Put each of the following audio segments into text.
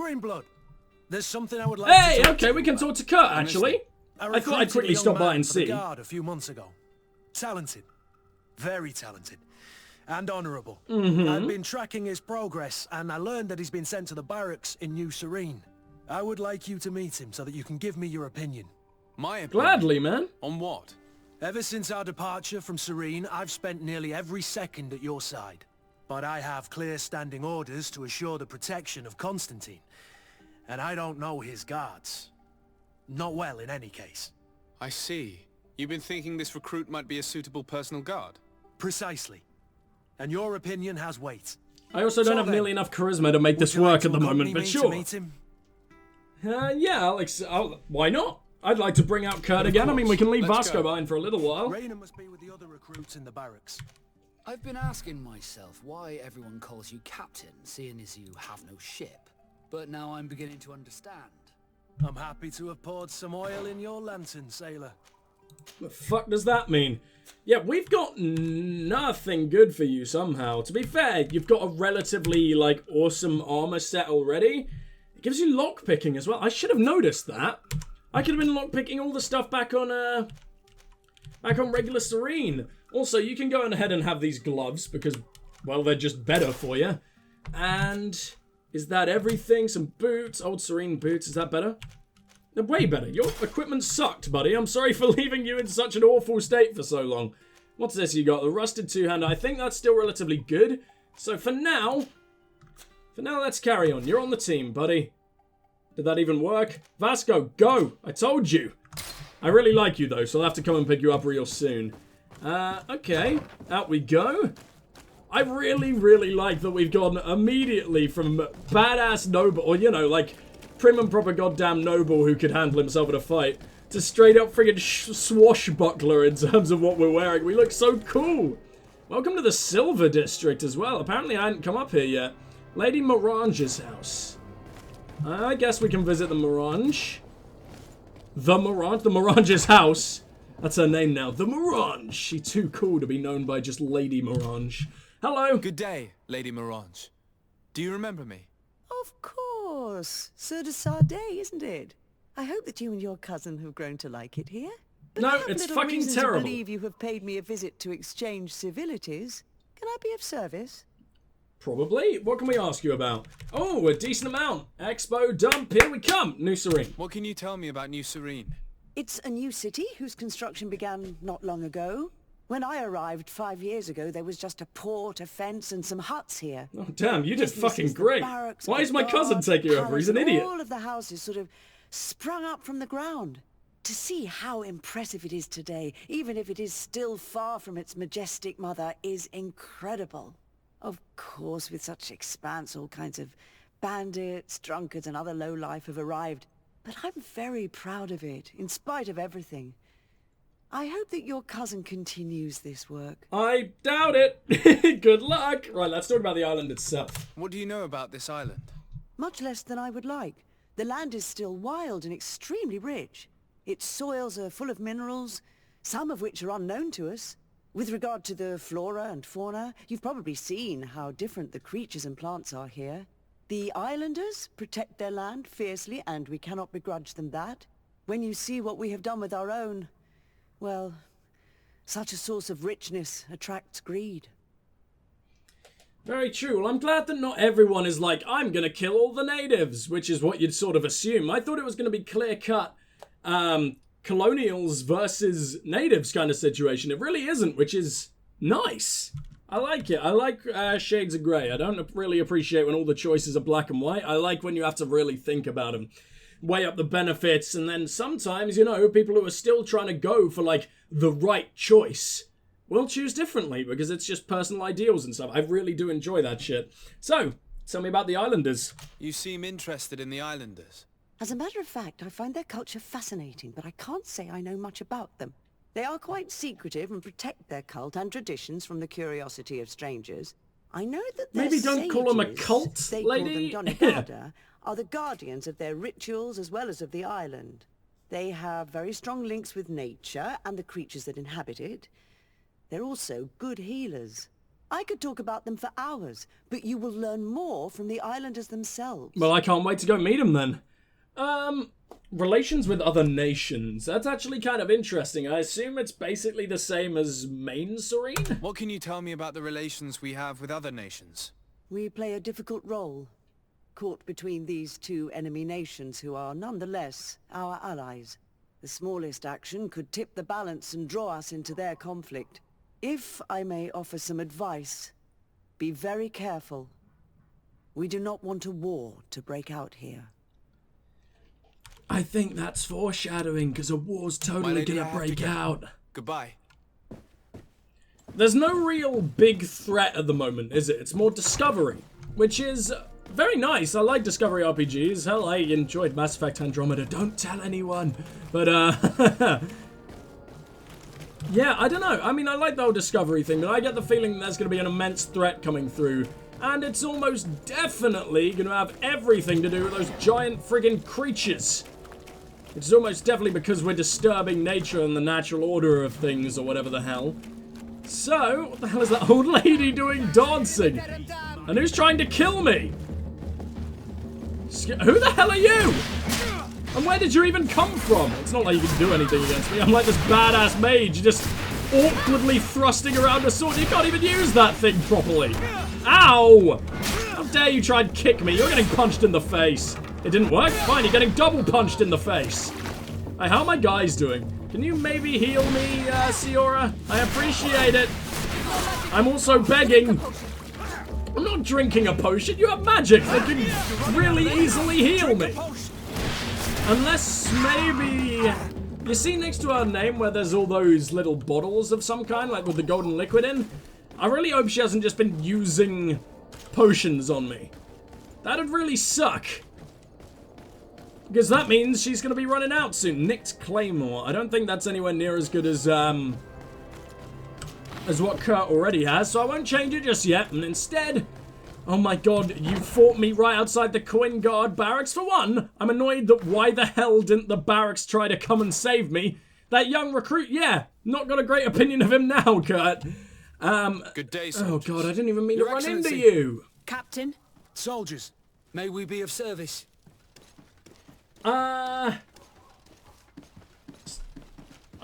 Greenblood. There's something I would like Hey, to talk okay, to we you can about. talk to Kurt, actually. I thought I'd quickly stop by and for the see. guard a few months ago. Talented. Very talented. And honourable. Mm-hmm. I've been tracking his progress, and I learned that he's been sent to the barracks in New Serene. I would like you to meet him so that you can give me your opinion. My opinion? Gladly, man. On what? Ever since our departure from Serene, I've spent nearly every second at your side. But I have clear standing orders to assure the protection of Constantine. And I don't know his guards. Not well, in any case. I see. You've been thinking this recruit might be a suitable personal guard? Precisely. And your opinion has weight. I also don't have nearly enough charisma to make this work at the moment, but sure. Yeah, Alex, why not? I'd like to bring out Kurt again. I mean, we can leave Vasco behind for a little while. Raina must be with the other recruits in the barracks. I've been asking myself why everyone calls you captain, seeing as you have no ship. But now I'm beginning to understand. I'm happy to have poured some oil in your lantern, sailor. The fuck does that mean? Yeah, we've got nothing good for you somehow. To be fair, you've got a relatively, like, awesome armor set already. It gives you lockpicking as well. I should have noticed that. I could have been lockpicking all the stuff back on regular Serene. Also, you can go ahead and have these gloves because, well, they're just better for you. And is that everything? Some boots, old Serene boots. Is that better? They're way better. Your equipment sucked, buddy. I'm sorry for leaving you in such an awful state for so long. What's this you got? The rusted two-hander. I think that's still relatively good. So for now, let's carry on. You're on the team, buddy. Did that even work? Vasco, go! I told you. I really like you, though, so I'll have to come and pick you up real soon. Okay. Out we go. I really, really like that we've gone immediately from badass noble, or, you know, like, prim and proper goddamn noble who could handle himself in a fight, to straight up friggin' swashbuckler in terms of what we're wearing. We look so cool. Welcome to the Silver District as well. Apparently I hadn't come up here yet. Lady Morange's house. I guess we can visit the Morange. The Morange's house. That's her name now. The Morange. She's too cool to be known by just Lady Morange. Hello. Good day, Lady Morange. Do you remember me? Of course. Sir de Sardet, isn't it? I hope that you and your cousin have grown to like it here. But no, I have it's little fucking reason terrible. to believe you have paid me a visit to exchange civilities. Can I be of service? Probably. What can we ask you about? Oh, a decent amount. Expo dump. Here we come. New Serene. What can you tell me about New Serene? It's a new city whose construction began not long ago. When I arrived 5 years ago, there was just a port, a fence, and some huts here. Oh, damn, you did fucking The great. barracks, Why is my the cousin guard, taking you over? He's an palace, idiot. All of the houses sort of sprung up from the ground. To see how impressive it is today, even if it is still far from its majestic mother, is incredible. Of course, with such expanse, all kinds of bandits, drunkards, and other lowlife have arrived. But I'm very proud of it, in spite of everything. I hope that your cousin continues this work. I doubt it. Good luck. Right, let's talk about the island itself. What do you know about this island? Much less than I would like. The land is still wild and extremely rich. Its soils are full of minerals, some of which are unknown to us. With regard to the flora and fauna, you've probably seen how different the creatures and plants are here. The islanders protect their land fiercely, and we cannot begrudge them that. When you see what we have done with our own, well, such a source of richness attracts greed. Very true. Well, I'm glad that not everyone is like, I'm going to kill all the natives, which is what you'd sort of assume. I thought it was going to be clear-cut colonials versus natives kind of situation. It really isn't, which is nice. I like it. I like shades of grey. I don't really appreciate when all the choices are black and white. I like when you have to really think about them. Weigh up the benefits, and then sometimes, you know, people who are still trying to go for, like, the right choice will choose differently because it's just personal ideals and stuff. I really do enjoy that shit. So, tell me about the Islanders. You seem interested in the Islanders. As a matter of fact, I find their culture fascinating, but I can't say I know much about them. They are quite secretive and protect their cult and traditions from the curiosity of strangers. I know that their Maybe don't call them a cult, they lady. call them Donegada, are the guardians of their rituals as well as of the island. They have very strong links with nature and the creatures that inhabit it. They're also good healers. I could talk about them for hours, but you will learn more from the islanders themselves. Well, I can't wait to go meet them then. Relations with other nations. That's actually kind of interesting. I assume it's basically the same as main Serene? What can you tell me about the relations we have with other nations? We play a difficult role, caught between these two enemy nations who are nonetheless our allies. The smallest action could tip the balance and draw us into their conflict. If I may offer some advice, be very careful. We do not want a war to break out here. I think that's foreshadowing, because a war's totally gonna break out. Goodbye. There's no real big threat at the moment, is it? It's more discovery, which is very nice. I like discovery RPGs. Hell, I enjoyed Mass Effect Andromeda. Don't tell anyone. But, yeah, I don't know. I mean, I like the whole discovery thing, but I get the feeling there's going to be an immense threat coming through. And it's almost definitely going to have everything to do with those giant friggin' creatures. It's almost definitely because we're disturbing nature and the natural order of things, or whatever the hell. So, what the hell is that old lady doing dancing? And who's trying to kill me? Who the hell are you? And where did you even come from? It's not like you can do anything against me. I'm like this badass mage, just awkwardly thrusting around a sword. You can't even use that thing properly. Ow! How dare you try and kick me? You're getting punched in the face. It didn't work? Fine, you're getting double punched in the face. Hey, how are my guys doing? Can you maybe heal me, Siora? I appreciate it. I'm also begging. I'm not drinking a potion. You have magic that can really easily heal me. Unless maybe... You see next to our name where there's all those little bottles of some kind, like with the golden liquid in? I really hope she hasn't just been using potions on me. That'd really suck. Because that means she's going to be running out soon. Nicked Claymore. I don't think that's anywhere near as good as what Kurt already has, so I won't change it just yet. And instead, oh my god, you fought me right outside the Coin Guard barracks. For one, I'm annoyed that why the hell didn't the barracks try to come and save me? That young recruit, yeah, not got a great opinion of him now, Kurt. Good day, soldiers. Oh god, I didn't even mean Your to run into Excellency. you. Captain, Soldiers, may we be of service? I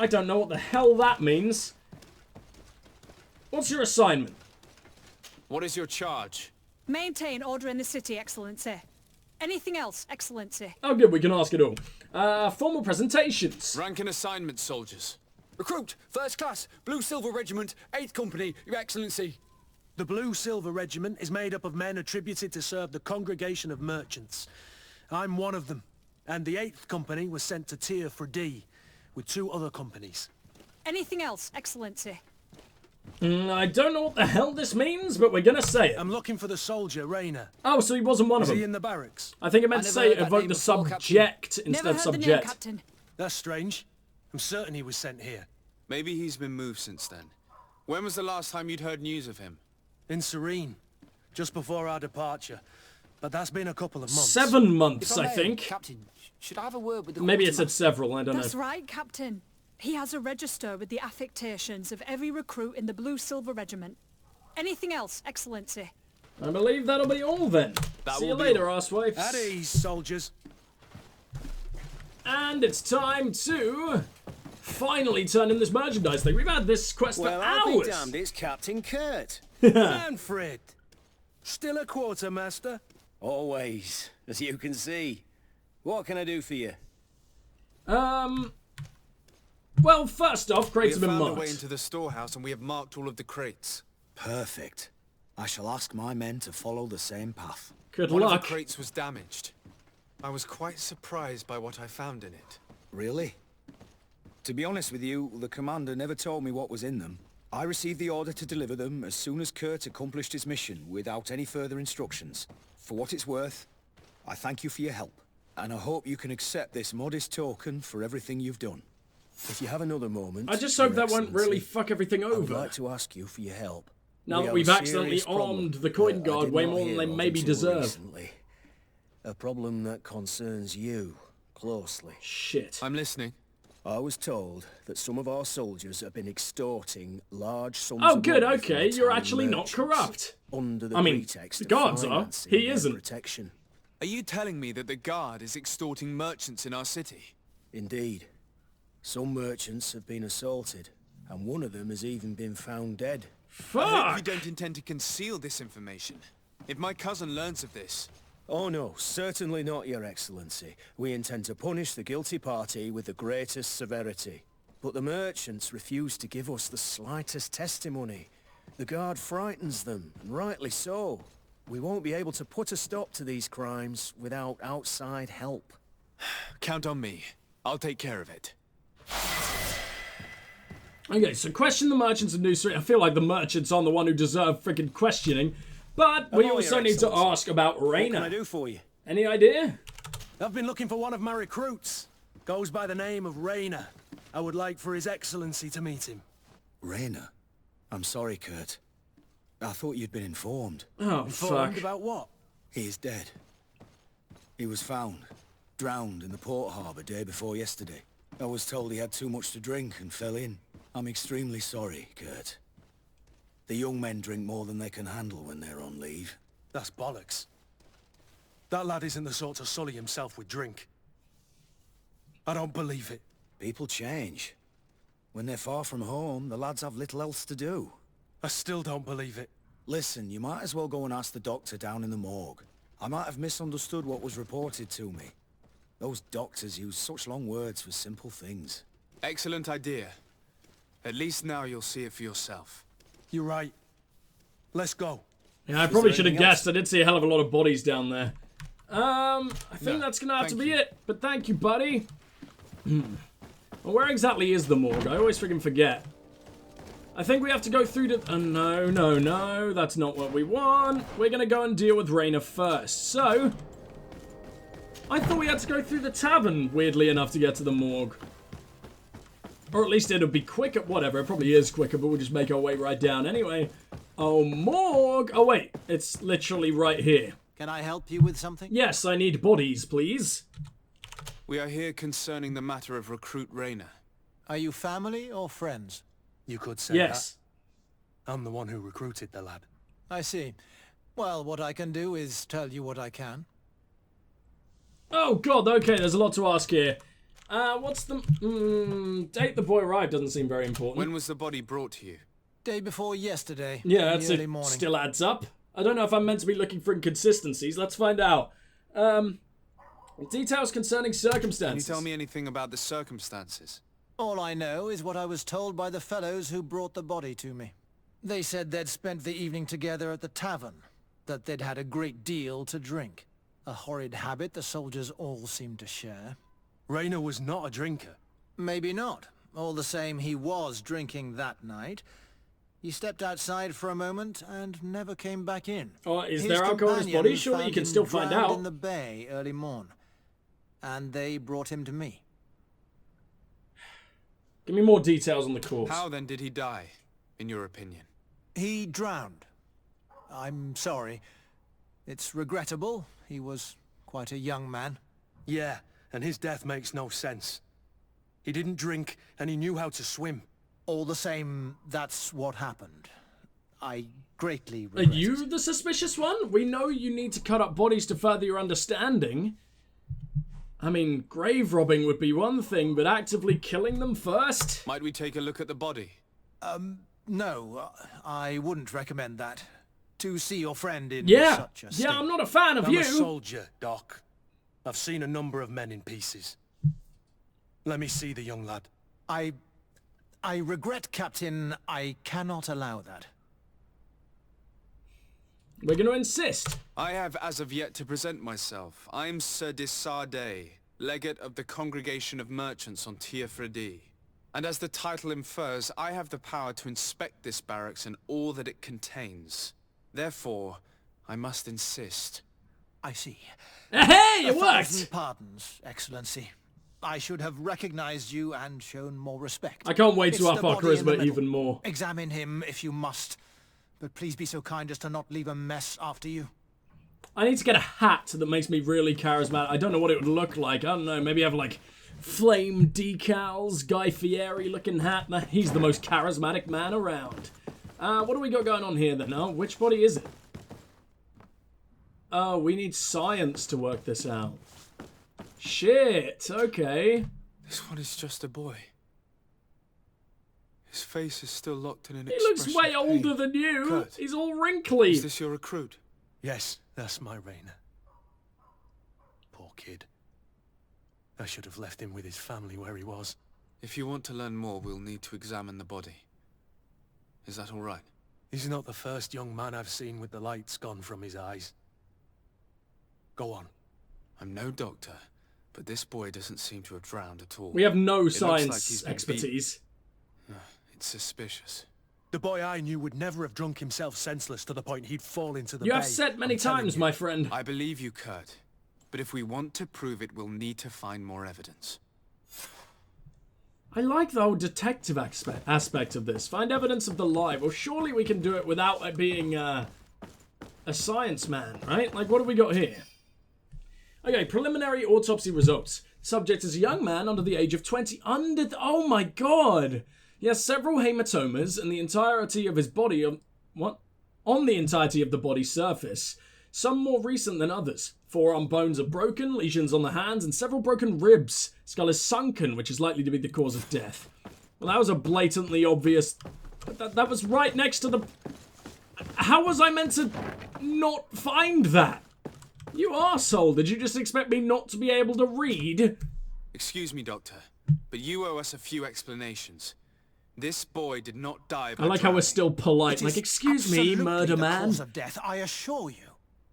don't know what the hell that means. What's your assignment? What is your charge? Maintain order in the city, Excellency. Anything else, Excellency? Oh good, we can ask it all. Formal presentations. Rank and assignment, soldiers. Recruit, first class, Blue Silver Regiment, 8th Company, Your Excellency. the Blue Silver Regiment is made up of men attributed to serve the Congregation of Merchants. I'm one of them, and the 8th Company was sent to Tier for D, with 2 other companies. Anything else, Excellency? I don't know what the hell this means, but we're gonna say it. I'm looking for the soldier, Rayner. Oh, so he wasn't one of Is he them. in the barracks? I think it meant to I say never heard that evoke name the before, Captain. subject instead Never of heard the name, subject. Captain. That's strange. I'm certain he was sent here. Maybe he's been moved since then. When was the last time you'd heard news of him? In Serene, just before our departure. But that's been a couple of months. 7 months, If I may, think. Captain, should I have a word with the Maybe it quartermaster? said several, I don't That's know. right, Captain. He has a register with the affectations of every recruit in the Blue Silver Regiment. Anything else, Excellency? I believe that'll be all then. That See you will be later, all. arsewives. At ease, soldiers. And it's time to finally turn in this merchandise thing. We've had this quest Well, for I'll hours. be damned, it's Captain Kurt. Manfred! Still a quartermaster? Always, as you can see. What can I do for you? Well, first off, We crates have have been found our way marked. into the storehouse and we have marked all of the crates. Perfect. I shall ask my men to follow the same path. Good One of luck. the crates was damaged. I was quite surprised by what I found in it. Really? To be honest with you, the commander never told me what was in them. I received the order to deliver them as soon as Kurt accomplished his mission without any further instructions. For what it's worth, I thank you for your help, and I hope you can accept this modest token for everything you've done. If you have another moment... I just hope Your that won't really Excellency, fuck everything I would over. like to ask you for your help. Now We that have we've a accidentally serious problem armed the Coin that I Guard did way not more than hear they of maybe until deserve. recently. A problem that concerns you closely. Shit. I'm listening. I was told that some of our soldiers have been extorting large sums Oh, of good, money okay. from You're Italian actually not merchants corrupt. Under the I mean, pretext the of guards are. financing He their isn't. protection. Are you telling me that the Guard is extorting merchants in our city? Indeed. Some merchants have been assaulted, and one of them has even been found dead. I hope you Fuck! don't intend to conceal this information. If my cousin learns of this... Oh no, certainly not, Your Excellency. We intend to punish the guilty party with the greatest severity. But the merchants refuse to give us the slightest testimony. The Guard frightens them, and rightly so. We won't be able to put a stop to these crimes without outside help. Count on me. I'll take care of it. Okay, so question the merchants of New Street. I feel like the merchants aren't the one who deserve freaking questioning. But we Hello, also Your need to Excellency. ask about What can I Reyna. do for you? Any idea? I've been looking for one of my recruits. Goes by the name of Reyna. I would like for His Excellency to meet him. Reyna? I'm sorry, Kurt. I thought you'd been informed. Oh, Informed fuck. about what? He is dead. He was found, drowned in the port harbour day before yesterday. I was told he had too much to drink and fell in. I'm extremely sorry, Kurt. The young men drink more than they can handle when they're on leave. That's bollocks. That lad isn't the sort to sully himself with drink. I don't believe it. People change. When they're far from home, the lads have little else to do. I still don't believe it. Listen, you might as well go and ask the doctor down in the morgue. I might have misunderstood what was reported to me. Those doctors use such long words for simple things. Excellent idea. At least now you'll see it for yourself. You're right. Let's go. Yeah, I probably there should have anything else? guessed. I did see a hell of a lot of bodies down there. I think No, that's gonna have to thank be you. it. But thank you, buddy. Well, where exactly is the morgue? I always freaking forget. I think we have to go through to... no. That's not what we want. We're gonna go and deal with Reyna first. So... I thought we had to go through the tavern, weirdly enough, to get to the morgue. Or at least it'll be quicker. Whatever, it probably is quicker, but we'll just make our way right down anyway. Oh, morgue! Oh, wait. It's literally right here. Can I help you with something? Yes, I need bodies, please. We are here concerning the matter of recruit Reyna. Are you family or friends? You could say Yes. that. I'm the one who recruited the lad. I see. Well, what I can do is tell you what I can. Oh, God, okay, there's a lot to ask here. What's the... date the boy arrived doesn't seem very important. When was the body brought to you? Day before yesterday. Yeah, in that's the early it. morning. Still adds up. I don't know if I'm meant to be looking for inconsistencies. Let's find out. Details concerning Can you circumstances. tell me anything about the circumstances? All I know is what I was told by the fellows who brought the body to me. They said they'd spent the evening together at the tavern, that they'd had a great deal to drink. A horrid habit the soldiers all seemed to share. Reyna was not a drinker. Maybe not. All the same, he was drinking that night. He stepped outside for a moment and never came back in. Oh, is His there alcohol in his companion body? Surely you found can him still find drowned out. in the bay early morn, and they brought him to me. Give me more details on the corpse. How then did he die, in your opinion? He drowned. I'm sorry. It's regrettable. He was quite a young man. Yeah, and his death makes no sense. He didn't drink, and he knew how to swim. All the same, that's what happened. I greatly Are regret you it. the suspicious one? We know you need to cut up bodies to further your understanding. I mean, grave robbing would be one thing, but actively killing them first? Might we take a look at the body? No, I wouldn't recommend that. To see your friend in Yeah, such a state. yeah, I'm not a fan of I'm you. a soldier, Doc. I've seen a number of men in pieces. Let me see the young lad. I regret, Captain. I cannot allow that. We're going to insist. I have as of yet to present myself. I'm Sir Desardet, legate of the Congregation of Merchants on Tiefredi. And as the title infers, I have the power to inspect this barracks and all that it contains. Therefore, I must insist. I see. Hey, it 1,000 worked! pardons, Excellency. I should have recognized you and shown more respect. I can't wait It's to up the our body in the charisma middle. even more. Examine him if you must, but please be so kind as to not leave a mess after you. I need to get a hat that makes me really charismatic. I don't know what it would look like. I don't know, maybe have like flame decals, Guy Fieri looking hat. He's the most charismatic man around. What do we got going on here then? Oh, which body is it? Oh, we need science to work this out. Shit, okay. This one is just a boy. His face is still locked in an expression. He looks way older than you. Kurt, he's all wrinkly. Is this your recruit? Yes, that's my Rainer. Poor kid. I should have left him with his family where he was. If you want to learn more, we'll need to examine the body. Is that all right? He's not the first young man I've seen with the lights gone from his eyes. Go on. I'm no doctor, but this boy doesn't seem to have drowned at all. We have no It science looks like he's been expertise. It's suspicious. The boy I knew would never have drunk himself senseless to the point he'd fall into the You bay. have said many I'm telling times, you. my friend. I believe you, Kurt. But if we want to prove it, we'll need to find more evidence. I like the whole detective aspect of this. Find evidence of the lie. Well, surely we can do it without it being a science man, right? Like, what have we got here? Okay, preliminary autopsy results. Subject is a young man under the age of 20. Oh my god! He has several hematomas and the entirety of his body on the entirety of the body's surface. Some more recent than others. Forearm bones are broken, lesions on the hands, and several broken ribs. Skull is sunken, which is likely to be the cause of death. Well, that was a blatantly obvious... That was right next to the... How was I meant to not find that? You arsehole, did you just expect me not to be able to read? Excuse me, Doctor, but you owe us a few explanations. This boy did not die by I like how we're drowning. still polite. Like, excuse me, murder the man. cause of death, I assure you.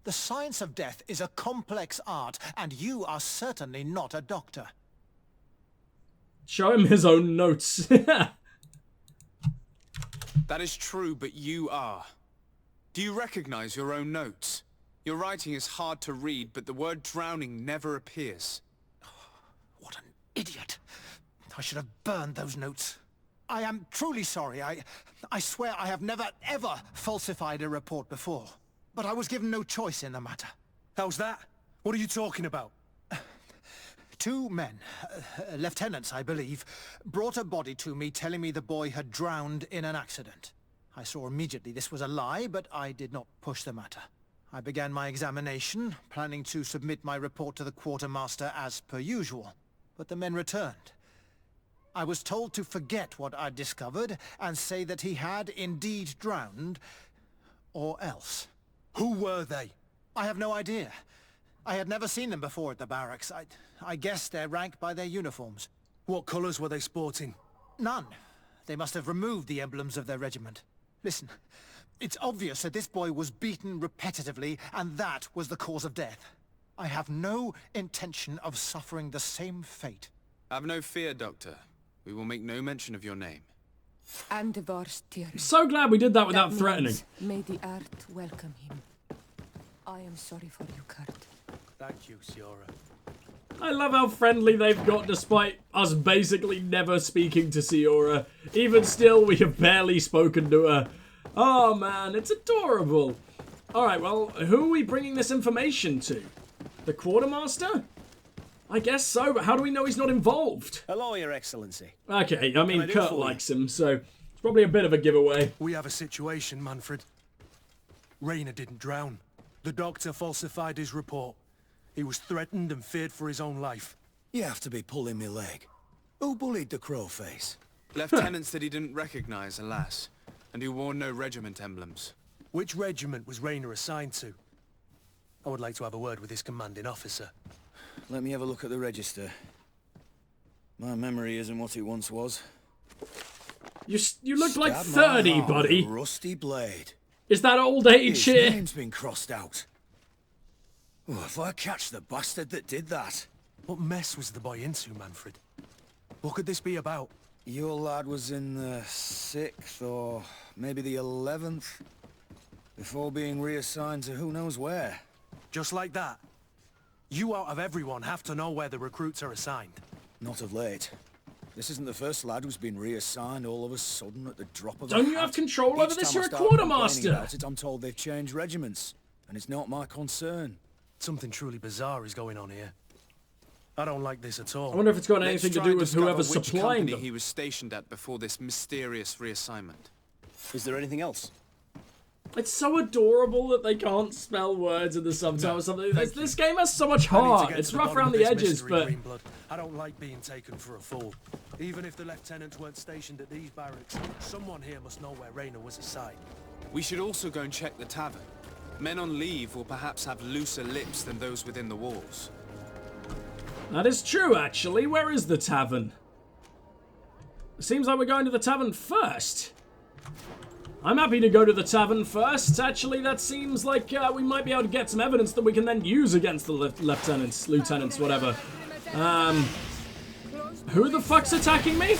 The science of death is a complex art, and you are certainly not a doctor. Show him his own notes. That is true, but you are. Do you recognize your own notes? Your writing is hard to read, but the word drowning never appears. What an idiot. I should have burned those notes. I am truly sorry. I swear I have never, ever falsified a report before. But I was given no choice in the matter. How's that? What are you talking about? Two men, lieutenants I believe, brought a body to me telling me the boy had drowned in an accident. I saw immediately this was a lie, but I did not push the matter. I began my examination, planning to submit my report to the quartermaster as per usual. But the men returned. I was told to forget what I'd discovered and say that he had indeed drowned, or else. Who were they? I have no idea. I had never seen them before at the barracks. I guessed their rank by their uniforms. What colours were they sporting? None. They must have removed the emblems of their regiment. Listen, it's obvious that this boy was beaten repetitively, and that was the cause of death. I have no intention of suffering the same fate. Have no fear, Doctor. We will make no mention of your name. I'm so glad we did that without That threatening. means may the earth welcome him. I am sorry for you, Kurt. Thank you, Siora. I love how friendly they've got despite us basically never speaking to Siora. Even still, we have barely spoken to her. Oh man, it's adorable. Alright, well, who are we bringing this information to? The quartermaster? I guess so, but how do we know he's not involved? Hello, Your Excellency. Okay, I mean, I do Kurt for you? likes him, so it's probably a bit of a giveaway. We have a situation, Manfred. Rainer didn't drown. The doctor falsified his report. He was threatened and feared for his own life. You have to be pulling me leg. Who bullied the crowface? Lieutenants that he didn't recognize, alas, and who wore no regiment emblems. Which regiment was Rainer assigned to? I would like to have a word with his commanding officer. Let me have a look at the register. My memory isn't what it once was. You look like Stab my 30, heart with buddy. a rusty blade. Is that old age His shit? name's been crossed out. Oh, if I catch the bastard that did that. What mess was the boy into, Manfred? What could this be about? Your lad was in the 6th or maybe the 11th before being reassigned to who knows where. Just like that? You out of everyone have to know where the recruits are assigned. Not of late. This isn't the first lad who's been reassigned all of a sudden at the drop of a Don't you hat. have control over Each this? time You're I a start complaining quartermaster. about it, I'm told they've changed regiments, and it's not my concern. Something truly bizarre is going on here. I don't like this at all. I wonder if it's got Let's anything to try do and with discover whoever's which supplying company them. he was stationed at before this mysterious reassignment. Is there anything else? It's so adorable that they can't spell words in the subtitles. This game has so much I need to heart. get to It's the rough bottom around of the this edges, mystery, but Greenblood. I don't like being taken for a fool. Even if the lieutenants weren't stationed at these barracks, someone here must know where Raynor was assigned. We should also go and check the tavern. Men on leave will perhaps have looser lips than those within the walls. that is true, actually. Where is the tavern? It seems like we're going to the tavern first. I'm happy to go to the tavern first. Actually, that seems like we might be able to get some evidence that we can then use against the lieutenants, whatever. Who the fuck's attacking me?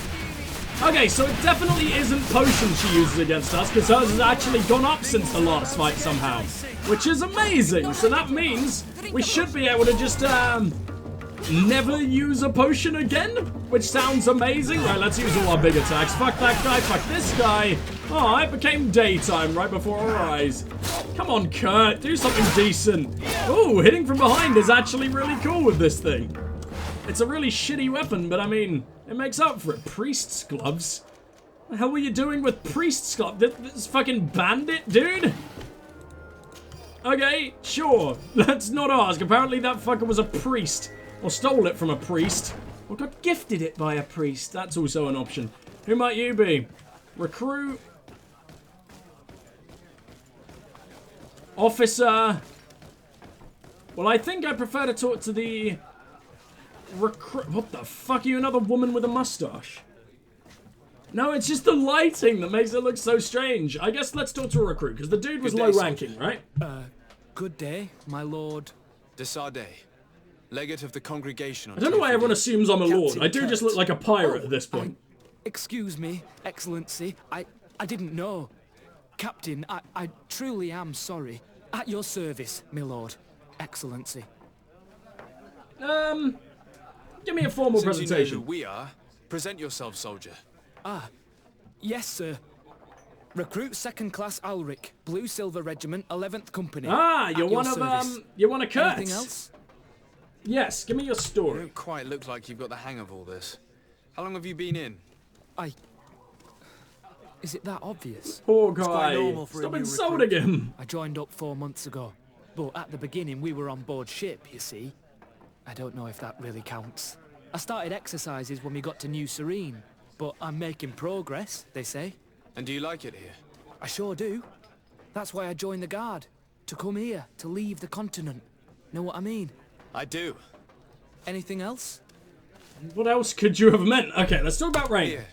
Okay, so it definitely isn't potions she uses against us, because hers has actually gone up since the last fight somehow. Which is amazing, so that means we should be able to just, never use a potion again, which sounds amazing. Right, let's use all our big attacks. Fuck that guy, fuck this guy. Oh, it became daytime right before our eyes. Come on, Kurt, do something decent. Ooh, hitting from behind is actually really cool with this thing. It's a really shitty weapon, but I mean, it makes up for it. Priest's gloves? What the hell were you doing with priest's gloves? This fucking bandit, dude? Okay, sure. Let's not ask. Apparently that fucker was a priest. Or stole it from a priest. Or got gifted it by a priest. That's also an option. Who might you be? Recruit. Officer. Well, I think I prefer to talk to the... recruit. What the fuck? Are you another woman with a mustache? No, it's just the lighting that makes it look so strange. I guess let's talk to a recruit, because the dude was low ranking, right? Good day, my lord. Desarde, legate of the congregation. I don't know why everyone assumes I'm a lord. I do just look like a pirate at this point. Excuse me, Excellency. I didn't know. Captain, I truly am sorry. At your service, my lord. Excellency. Give me a formal Since presentation. you know who we are, present yourself, soldier. Yes, sir. Recruit 2nd Class Alric, Blue Silver Regiment, 11th Company. Ah, you're one of Kurt's. Anything else? Yes, give me your You story. don't quite look like you've got the hang of all this. How long have you been in? Is it that obvious? Poor quite guy. normal for a Stop new insulting him. I joined up 4 months ago. But at the beginning, we were on board ship, you see. I don't know if that really counts. I started exercises when we got to New Serene. But I'm making progress, they say. And do you like it here? I sure do. That's why I joined the Guard. To come here, to leave the continent. Know what I mean? I do. Anything else? What else could you have meant? Okay, let's talk about Rain. Here,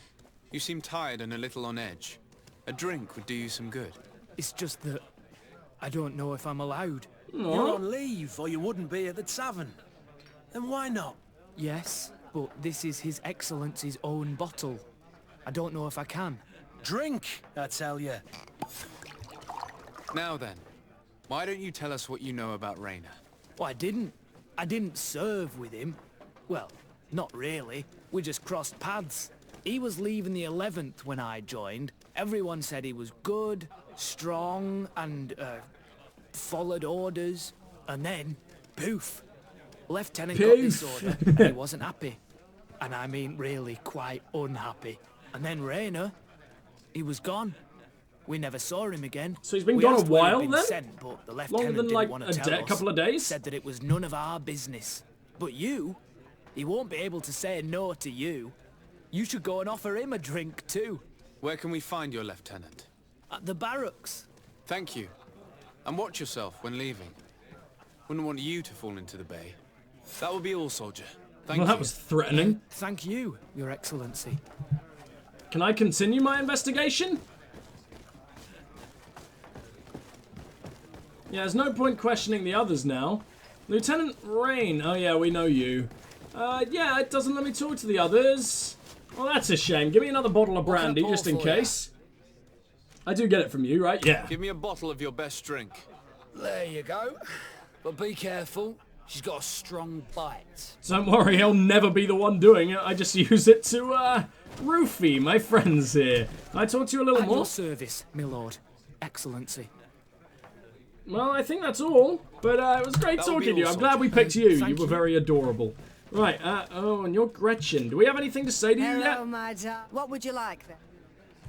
you seem tired and a little on edge. A drink would do you some good. It's just that I don't know if I'm allowed. You're on leave, or you wouldn't be at the tavern. Then why not? Yes, but this is His Excellency's own bottle. I don't know if I can. Drink, I tell you. Now then, why don't you tell us what you know about Raynor? Well, I didn't serve with him. Well, not really. We just crossed paths. He was leaving the 11th when I joined. Everyone said he was good, strong, and, followed orders. And then, poof. Lieutenant got this order, and he wasn't happy. And I mean really quite unhappy. And then Raynor, he was gone. We never saw him again. So he's been We gone a asked where he'd while been then? Sent, but the Longer lieutenant than didn't like want to tell us. couple of days? Said that it was none of our business. But you, he won't be able to say no to you. You should go and offer him a drink too. Where can we find your lieutenant? At the barracks. Thank you. And watch yourself when leaving. Wouldn't want you to fall into the bay. That will be all, soldier. Thank Well, you. that was threatening. Thank you, Your Excellency. Can I continue my investigation? Yeah, there's no point questioning the others now. Lieutenant Rain. Oh yeah, we know you. Yeah, it doesn't let me talk to the others. Well, that's a shame. Give me another bottle of brandy, just in case. I do get it from you, right? Yeah. Give me a bottle of your best drink. There you go. But be careful. She's got a strong bite. Don't worry, I'll never be the one doing it. I just use it to, roofie my friends here. Can I talk to you a little At more? your service, my lord. Excellency. Well, I think that's all. But it was great That will be talking to you. all, I'm glad we soldier. picked you. You Thank were you. very adorable. Right, oh, and you're Gretchen. Do we have anything to say to you yet? my darling. What would you like then?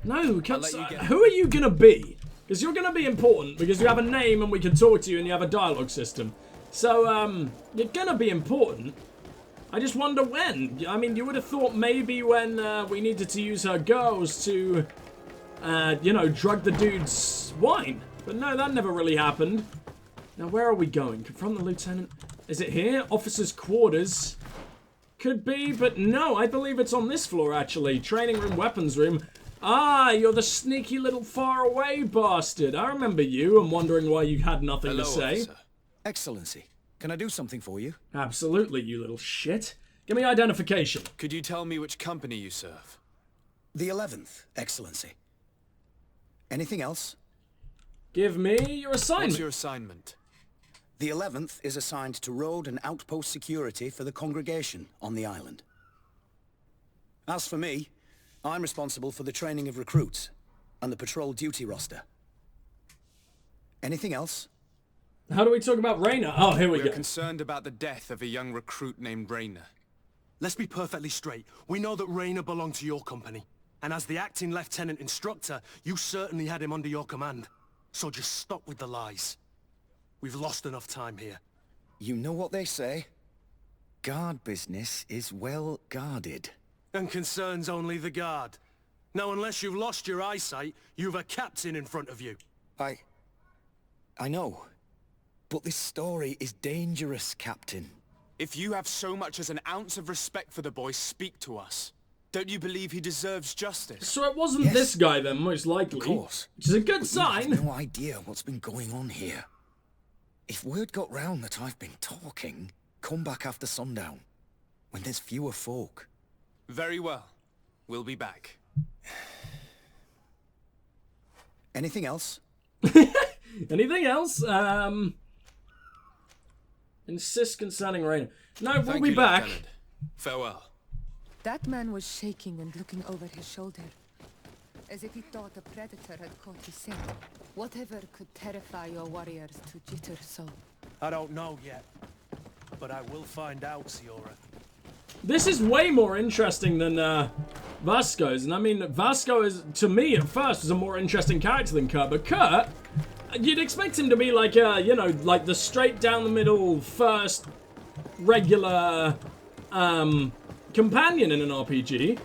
No, who are you gonna be? Because you're gonna be important, because you have a name and we can talk to you and you have a dialogue system. So, you're gonna be important. I just wonder when. I mean, you would have thought maybe when we needed to use her girls to, you know, drug the dude's wine. But no, that never really happened. Now, where are we going? Confront the lieutenant. Is it here? Officers' quarters. Could be, but no, I believe it's on this floor, actually. Training room, weapons room. Ah, you're the sneaky little faraway bastard. I remember you and wondering why you had nothing to say. Officer. Excellency, can I do something for you? Absolutely, you little shit. Give me identification. Could you tell me which company you serve? The 11th, Excellency. Anything else? Give me your assignment. What's your assignment? The 11th is assigned to road and outpost security for the congregation on the island. As for me, I'm responsible for the training of recruits and the patrol duty roster. Anything else? How do we talk about Reyna? Oh, here we go. We're concerned about the death of a young recruit named Reyna. Let's be perfectly straight. We know that Reyna belonged to your company. And as the acting lieutenant instructor, you certainly had him under your command. So just stop with the lies. We've lost enough time here. You know what they say? Guard business is well guarded. And concerns only the guard. Now, unless you've lost your eyesight, you've a captain in front of you. I know. But this story is dangerous, Captain. If you have so much as an ounce of respect for the boy, speak to us. Don't you believe he deserves justice? So it wasn't this guy then, most likely. Of course. Which is a good But sign. You have no idea what's been going on here. If word got round that I've been talking, come back after sundown, when there's fewer folk. Very well. We'll be back. Anything else? Anything else? Insist concerning Reyna. No, we'll Thank be you, back. Lieutenant. Farewell. That man was shaking and looking over his shoulder, as if he thought a predator had caught his scent. Whatever could terrify your warriors to jitter so? I don't know yet. But I will find out, Siora. This is way more interesting than Vasco's. And I mean, Vasco is, to me at first, was a more interesting character than Kurt. But Kurt, you'd expect him to be like, you know, like the straight down the middle first regular companion in an RPG.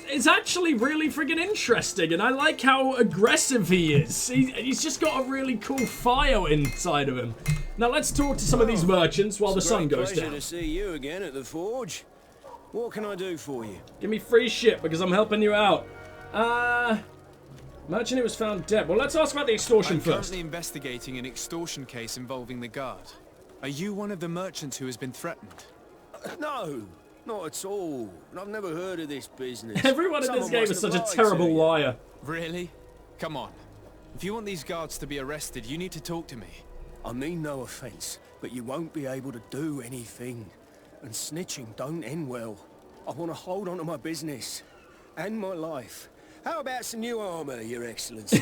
It's actually really friggin' interesting, and I like how aggressive he is. He's just got a really cool fire inside of him. Now let's talk to some of these merchants while the sun goes down. Pleasure to see you again at the forge. What can I do for you? Give me free shit because I'm helping you out. Merchant who was found dead. Well, let's ask about the extortion I'm first. currently investigating an extortion case involving the guard. Are you one of the merchants who has been threatened? No, not at all. I've never heard of this business. Everyone in this Someone game must is such have a lied terrible to you. liar. Really? Come on. If you want these guards to be arrested, you need to talk to me. I mean no offence, but you won't be able to do anything. And snitching don't end well. I want to hold on to my business. And my life. How about some new armour, Your Excellency?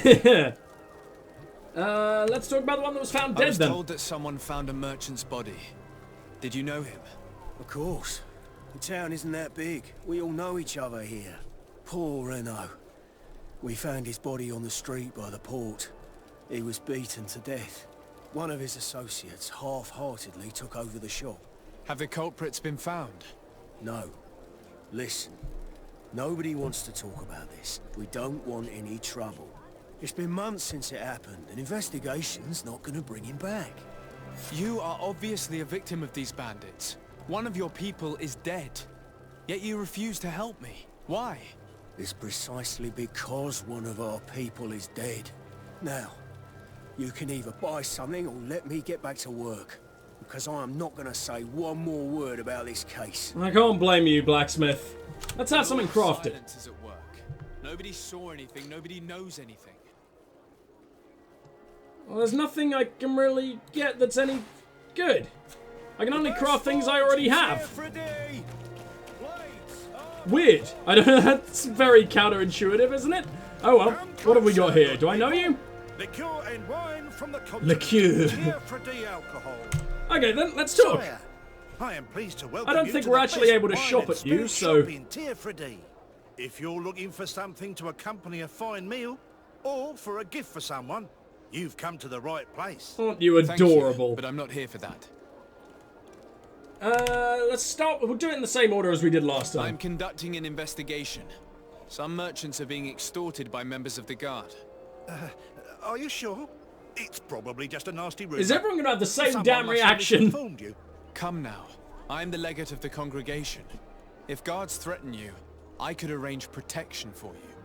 Let's talk about the one that was found I dead was then. told that someone found a merchant's body. Did you know him? Of course. The town isn't that big. We all know each other here. Poor Renault. We found his body on the street by the port. He was beaten to death. One of his associates half-heartedly took over the shop. Have the culprits been found? No. Listen. Nobody wants to talk about this. We don't want any trouble. It's been months since it happened. An investigation's not gonna bring him back. You are obviously a victim of these bandits. One of your people is dead. Yet you refuse to help me. Why? It's precisely because one of our people is dead. Now, you can either buy something or let me get back to work. Because I am not gonna say one more word about this case. I can't blame you, blacksmith. Let's have something crafted. Silence is at work. Nobody saw anything, nobody knows anything. Well, there's nothing I can really get that's any good. I can only craft things I already have. Weird. I don't know, that's very counterintuitive, isn't it? Oh well, what have we got here? Do I know you? Liqueur and wine from the Liqueur. alcohol. Okay then, let's talk. Sire, I am pleased to welcome I don't you think to we're the actually best able to wine shop and at you, spirit so... shop in TheEdgestrikeHD. If you're looking for something to accompany a fine meal, or for a gift for someone, you've come to the right place. Aren't you adorable? Thank you, but I'm not here for that. Let's start. We'll do it in the same order as we did last time. I'm conducting an investigation. Some merchants are being extorted by members of the guard. Are you sure? It's probably just a nasty rumor. Is everyone going to have the same Someone damn must have reaction? misinformed you. Come now. I'm the legate of the congregation. If guards threaten you, I could arrange protection for you.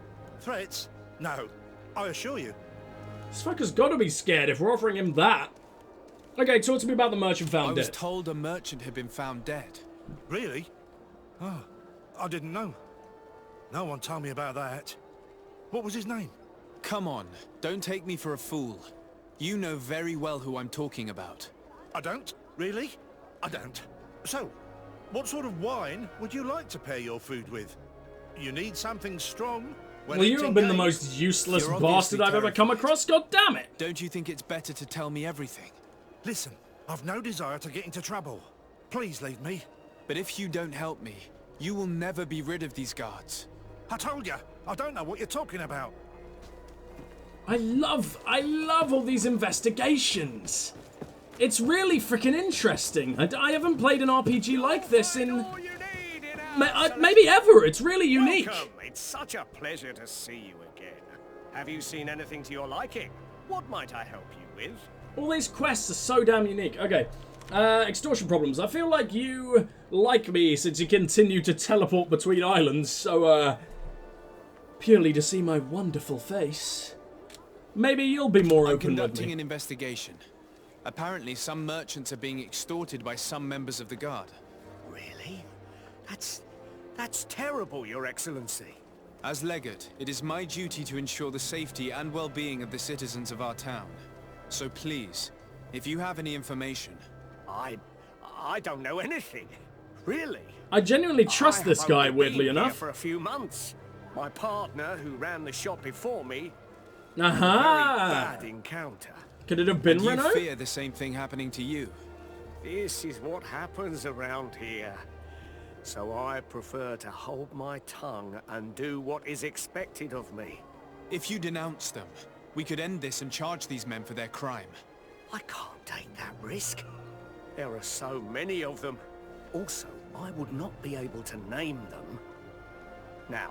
Threats? No. I assure you. This fucker's got to be scared if we're offering him that. Okay, talk to me about the merchant found I was dead. told a merchant had been found dead. Really? Oh, I didn't know. No one told me about that. What was his name? Come on, don't take me for a fool. You know very well who I'm talking about. I don't? Really? I don't. So, what sort of wine would you like to pair your food with? You need something strong? Well, you have been the most useless You're bastard I've ever come across, god damn it! Don't you think it's better to tell me everything? Listen, I've no desire to get into trouble. Please leave me. But if you don't help me, you will never be rid of these guards. I told you, I don't know what you're talking about. I love all these investigations. It's really freaking interesting. I haven't played an RPG like this in... maybe ever. It's really unique. Welcome. It's such a pleasure to see you again. Have you seen anything to your liking? What might I help you with? All these quests are so damn unique. Okay. Extortion problems. I feel like you like me since you continue to teleport between islands, so, purely to see my wonderful face. Maybe you'll be more open with me. I'm conducting an investigation. Apparently, some merchants are being extorted by some members of the guard. Really? That's terrible, Your Excellency. As legate, it is my duty to ensure the safety and well-being of the citizens of our town. So please, if you have any information... I don't know anything. Really? I genuinely trust this guy, weirdly Here enough. for a few months. My partner, who ran the shop before me, Aha! very bad encounter. Could it have been and Renault? you fear the same thing happening to you. This is what happens around here. So I prefer to hold my tongue and do what is expected of me. If you denounce them, we could end this and charge these men for their crime. I can't take that risk. There are so many of them. Also, I would not be able to name them. Now,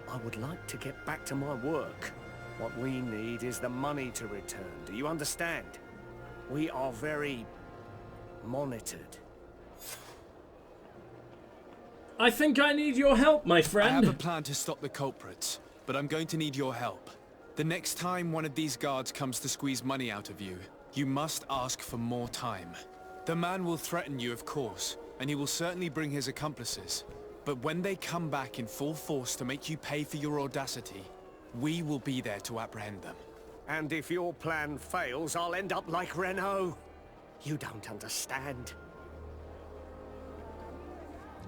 I would like to get back to my work. What we need is the money to return. Do you understand? We are very monitored. I think I need your help, my friend. I have a plan to stop the culprits, but I'm going to need your help. The next time one of these guards comes to squeeze money out of you, you must ask for more time. The man will threaten you, of course, and he will certainly bring his accomplices. But when they come back in full force to make you pay for your audacity, we will be there to apprehend them. And if your plan fails, I'll end up like Renault. You don't understand.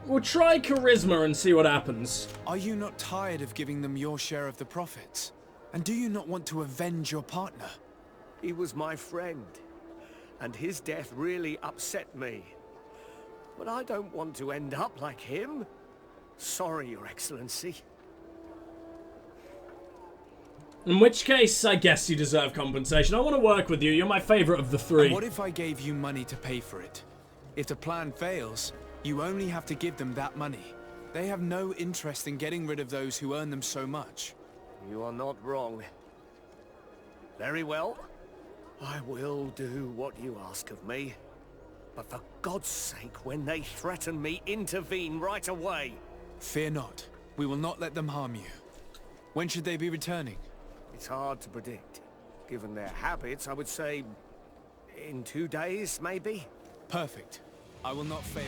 We'll try charisma and see what happens. Are you not tired of giving them your share of the profits? And do you not want to avenge your partner? He was my friend, and his death really upset me. But I don't want to end up like him. Sorry, Your Excellency. In which case, I guess you deserve compensation. I want to work with you. You're my favorite of the three. And what if I gave you money to pay for it? If the plan fails, you only have to give them that money. They have no interest in getting rid of those who earn them so much. You are not wrong. Very well. I will do what you ask of me. But for God's sake, when they threaten me, intervene right away. Fear not. We will not let them harm you. When should they be returning? It's hard to predict. Given their habits, I would say in 2 days, maybe? Perfect. I will not fail.